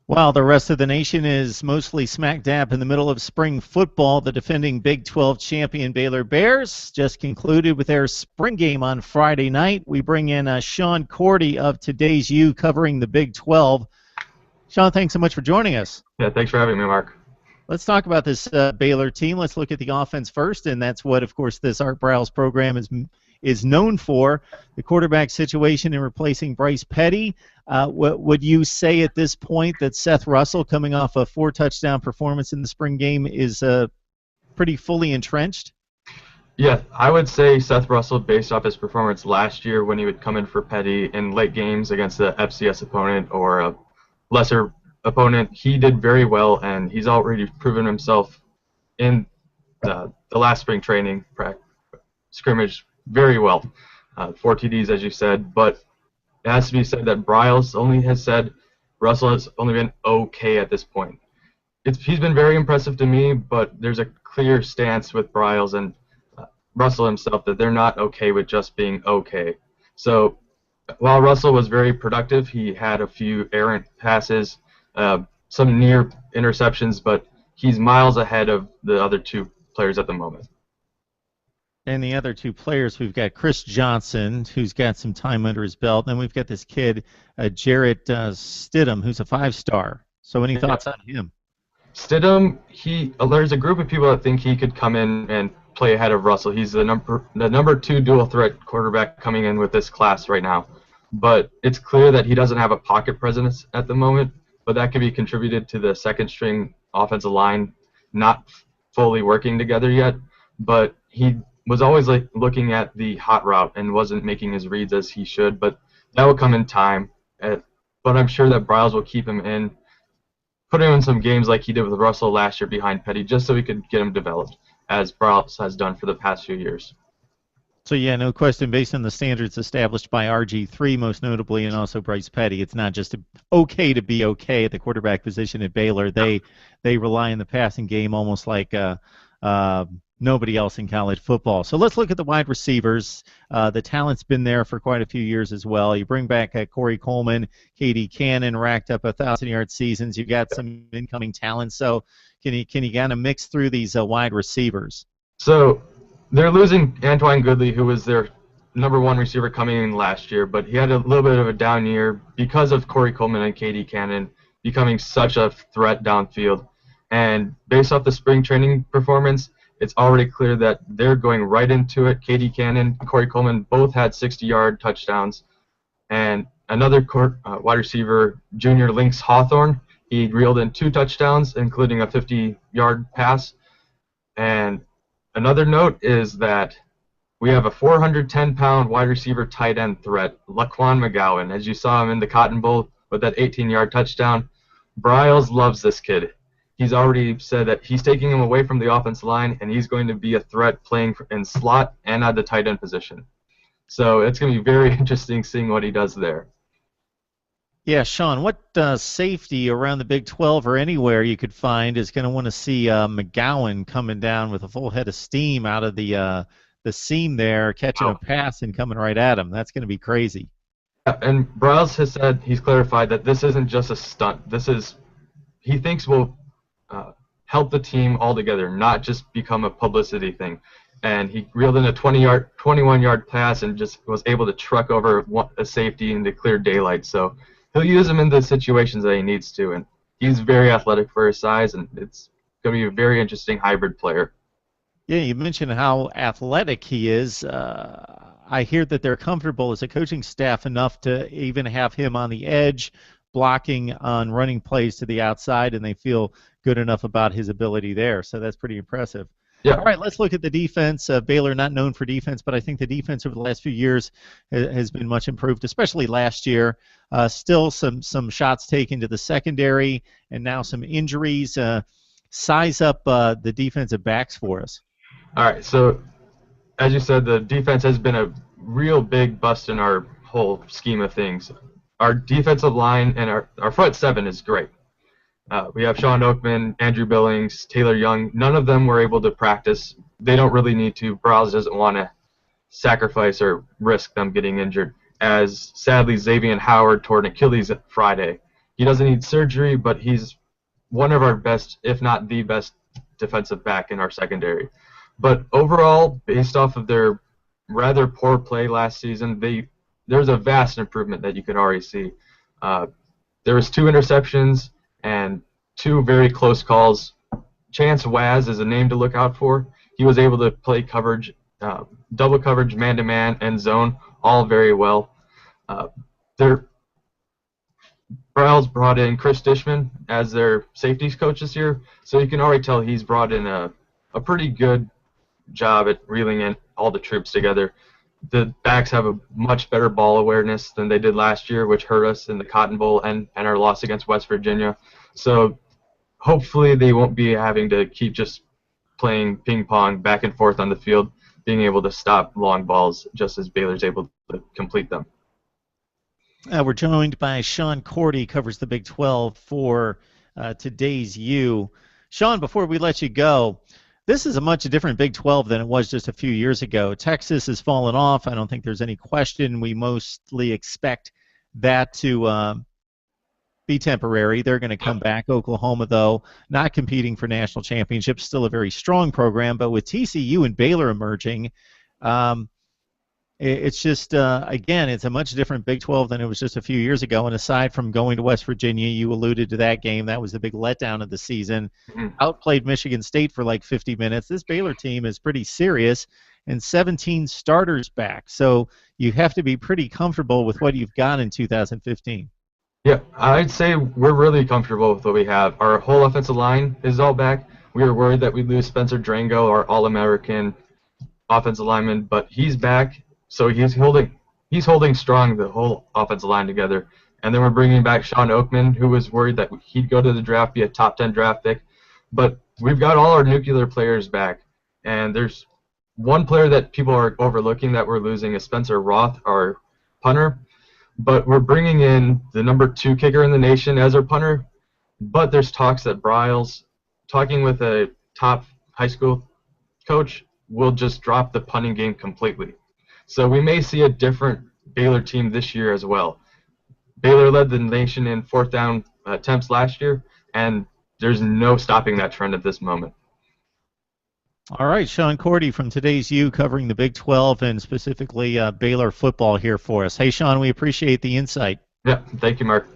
While the rest of the nation is mostly smack dab in the middle of spring football, the defending Big 12 champion Baylor Bears just concluded with their spring game on Friday night. We bring in Sean Cordy of Today's You covering the Big 12. Sean, thanks so much for joining us. Yeah, thanks for having me, Mark. Let's talk about this Baylor team. Let's look at the offense first, and that's what, of course, this Art Briles program is known for, the quarterback situation in replacing Bryce Petty. What would you say at this point that Seth Russell, coming off a 4-touchdown performance in the spring game, is pretty fully entrenched? Yeah, I would say Seth Russell, based off his performance last year when he would come in for Petty in late games against a FCS opponent or a lesser opponent, he did very well, and he's already proven himself in the last spring training scrimmage very well. 4 TDs, as you said, but it has to be said that Briles only has said Russell has only been okay at this point. He's been very impressive to me, but there's a clear stance with Briles and Russell himself that they're not okay with just being okay. So while Russell was very productive, he had a few errant passes, some near interceptions, but he's miles ahead of the other 2 players at the moment. And the other 2 players, we've got Chris Johnson, who's got some time under his belt, and we've got this kid, Jarrett Stidham, who's a 5-star. So any thoughts on him? Stidham, there's a group of people that think he could come in and play ahead of Russell. He's the number 2 dual threat quarterback coming in with this class right now. But it's clear that he doesn't have a pocket presence at the moment, but that could be contributed to the second string offensive line not fully working together yet. But he was always looking at the hot route and wasn't making his reads as he should, but that will come in time. But I'm sure that Briles will keep him in, put him in some games like he did with Russell last year behind Petty, just so he could get him developed, as Briles has done for the past few years. So, yeah, no question, based on the standards established by RG3 most notably, and also Bryce Petty, it's not just okay to be okay at the quarterback position at Baylor. They rely on the passing game almost like nobody else in college football. So let's look at the wide receivers. The talent's been there for quite a few years as well. You bring back Corey Coleman, KD Cannon, racked up 1,000-yard seasons. You've got some incoming talent. So can you kind of mix through these wide receivers? So they're losing Antoine Goodley, who was their number 1 receiver coming in last year, but he had a little bit of a down year because of Corey Coleman and KD Cannon becoming such a threat downfield. And based off the spring training performance, it's already clear that they're going right into it. KD Cannon and Corey Coleman both had 60-yard touchdowns. And another wide receiver, junior Lynx Hawthorne, he reeled in 2 touchdowns, including a 50-yard pass. And another note is that we have a 410-pound wide receiver tight end threat, Laquan McGowan. As you saw him in the Cotton Bowl with that 18-yard touchdown, Briles loves this kid. He's already said that he's taking him away from the offensive line, and he's going to be a threat playing in slot and at the tight end position. So it's going to be very interesting seeing what he does there. Yeah, Sean, what safety around the Big 12 or anywhere you could find is going to want to see McGowan coming down with a full head of steam out of the seam there, catching a pass and coming right at him? That's going to be crazy. And Briles has said, he's clarified that this isn't just a stunt. He thinks will help the team altogether, not just become a publicity thing. And he reeled in a 21-yard pass and just was able to truck over a safety into clear daylight. So he'll use him in the situations that he needs to. And he's very athletic for his size, and it's going to be a very interesting hybrid player. Yeah, you mentioned how athletic he is. I hear that they're comfortable as a coaching staff enough to even have him on the edge, blocking on running plays to the outside, and they feel good enough about his ability there. So that's pretty impressive. Yeah. All right, let's look at the defense. Baylor not known for defense, but I think the defense over the last few years has been much improved, especially last year. Still some shots taken to the secondary, and now some injuries. Size up the defensive backs for us. All right, so as you said, the defense has been a real big bust in our whole scheme of things. Our defensive line and our front 7 is great. We have Sean Oakman, Andrew Billings, Taylor Young. None of them were able to practice. They don't really need to. Briles doesn't want to sacrifice or risk them getting injured, as sadly Xavier Howard tore an Achilles Friday. He doesn't need surgery, but he's one of our best, if not the best, defensive back in our secondary. But overall, based off of their rather poor play last season, there's a vast improvement that you could already see. There was 2 interceptions and 2 very close calls. Chance Waz is a name to look out for. He was able to play coverage, double coverage, man-to-man, and zone, all very well. Bryles brought in Chris Dishman as their safeties coach this year, so you can already tell he's brought in a pretty good job at reeling in all the troops together. The backs have a much better ball awareness than they did last year, which hurt us in the Cotton Bowl and our loss against West Virginia. So hopefully they won't be having to keep just playing ping pong back and forth on the field, being able to stop long balls just as Baylor's able to complete them. We're joined by Sean Cordy, covers the Big 12 for today's U. Sean, before we let you go, this is a much different Big 12 than it was just a few years ago. Texas has fallen off. I don't think there's any question. We mostly expect that to be temporary. They're going to come back. Oklahoma, though, not competing for national championships, still a very strong program. But with TCU and Baylor emerging, it's just, again, it's a much different Big 12 than it was just a few years ago. And aside from going to West Virginia, you alluded to that game. That was the big letdown of the season. Outplayed Michigan State for like 50 minutes. This Baylor team is pretty serious, and 17 starters back. So you have to be pretty comfortable with what you've got in 2015. Yeah, I'd say we're really comfortable with what we have. Our whole offensive line is all back. We were worried that we'd lose Spencer Drango, our All-American offensive lineman, but he's back. So he's holding strong the whole offensive line together. And then we're bringing back Sean Oakman, who was worried that he'd go to the draft, be a top 10 draft pick. But we've got all our nuclear players back. And there's one player that people are overlooking that we're losing is Spencer Roth, our punter. But we're bringing in the number 2 kicker in the nation as our punter. But there's talks that Bryles, talking with a top high school coach, will just drop the punting game completely. So we may see a different Baylor team this year as well. Baylor led the nation in 4th down attempts last year, and there's no stopping that trend at this moment. All right, Sean Cordy from today's U, covering the Big 12 and specifically Baylor football here for us. Hey, Sean, we appreciate the insight. Yeah, thank you, Mark.